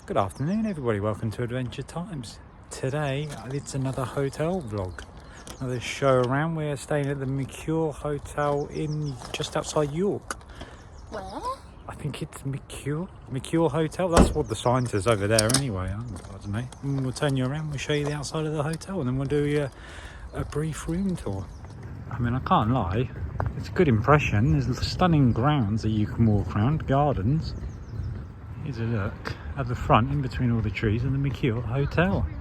Good afternoon everybody, welcome to Adventure Times. Today it's another hotel vlog, another show around. We're staying at the Mercure Hotel in just outside York. Where? I think it's Mercure Hotel, that's what the sign says over there anyway. I don't know. And we'll turn you around, we'll show you the outside of the hotel and then we'll do you a brief room tour. I mean, I can't lie, it's a good impression. There's stunning grounds that you can walk around, gardens. Here's a look at the front in between all the trees of the Mercure Hotel. Really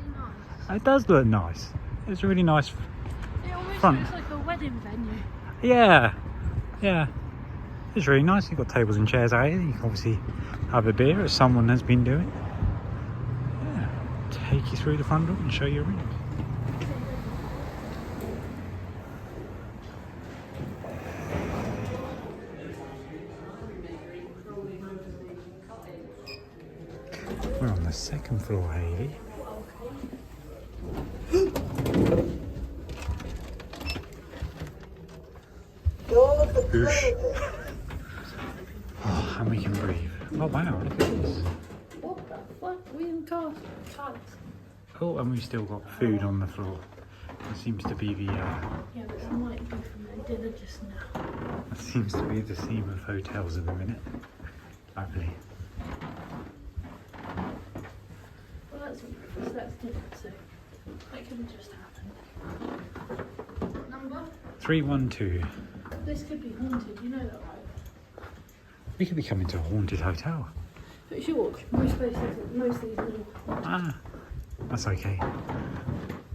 nice. It does look nice. It's a really nice It almost front. looks like a wedding venue. Yeah. It's really nice. You've got tables and chairs out here. You can obviously have a beer as someone has been doing. Yeah. Take you through the front door and show you around. We're on the second floor, Hayley. Oosh. Oh, and we can breathe. Oh wow, look at this. What the fuck? We in cars. Oh, and we've still got food on the floor. That seems to be the Yeah, but it might be from the dinner just now. that seems to be the theme of hotels at the minute. Lovely. Well, that's different, so that could have just happened. Number? 312. This could be haunted, you know that, right? We could be coming to a haunted hotel. But York, most places, most of these little. Ah, that's okay.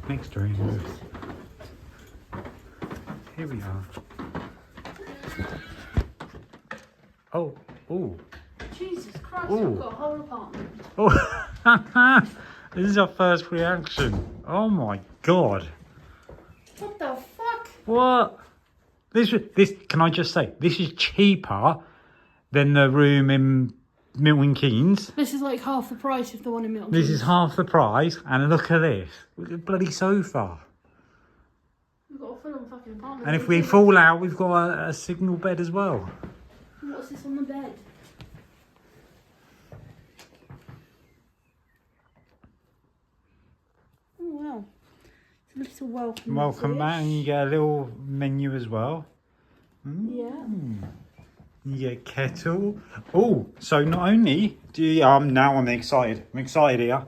Next room. Here we are. Oh. Jesus Christ, Ooh. we've got a whole apartment. Oh, this is our first reaction. Oh my god. What the fuck? What? This can I just say, this is cheaper than the room in Milton Keynes. This is like half the price of the one in Milton. This is half the price, and look at this. Look at the bloody sofa. We've got a full-on fucking apartment. And if we fall out, we've got a signal bed as well. What's this on the bed? Oh wow. It's a little welcome. Welcome back, and you get a little menu as well. Yeah. You get kettle. Oh, so not only do you, now I'm excited. I'm excited here.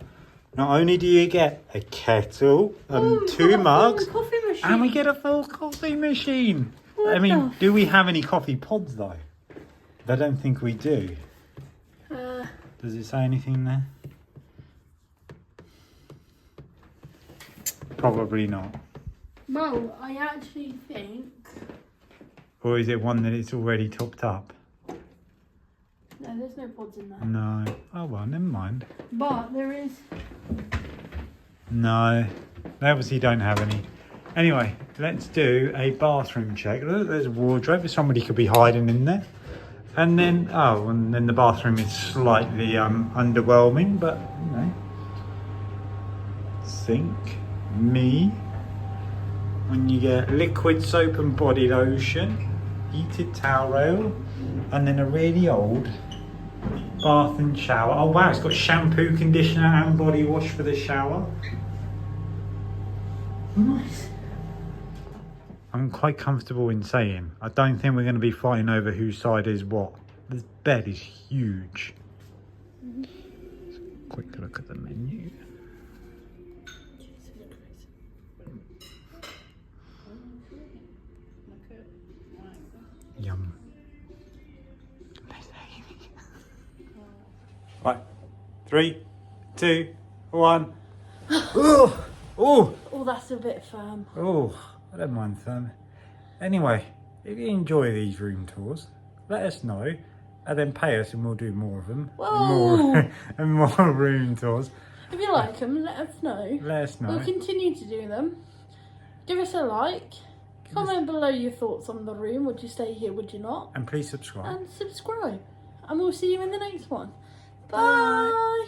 Not only do you get a kettle and two mugs, Coffee machine. and we get a full coffee machine. What I mean, the do we have any coffee pods though? I don't think we do. Does it say anything there? Probably not. Well, I actually think. Or is it one that it's already topped up? No, there's no pods in there. No. Oh well, never mind. But there is. No, they obviously don't have any. Anyway, let's do a bathroom check. Look, there's a wardrobe. Somebody could be hiding in there. And then, and then the bathroom is slightly underwhelming, but you know. Sink, when you get liquid soap and body lotion, heated towel rail, and then a really old bath and shower. Oh wow, it's got shampoo, conditioner and body wash for the shower. Nice. I'm quite comfortable in saying I don't think we're going to be fighting over whose side is what. This bed is huge. Quick look at the menu. Yum. Right, 3, 2, 1. Oh, that's a bit firm. I don't mind firm. Anyway, if you enjoy these room tours, let us know, and then pay us, and we'll do more of them. Whoa. And more room tours. If you like them, let us know. Let us know. We'll continue to do them. Give us a like. Comment below your thoughts on the room. Would you stay here? Would you not? And please subscribe. And subscribe. And we'll see you in the next one. Bye.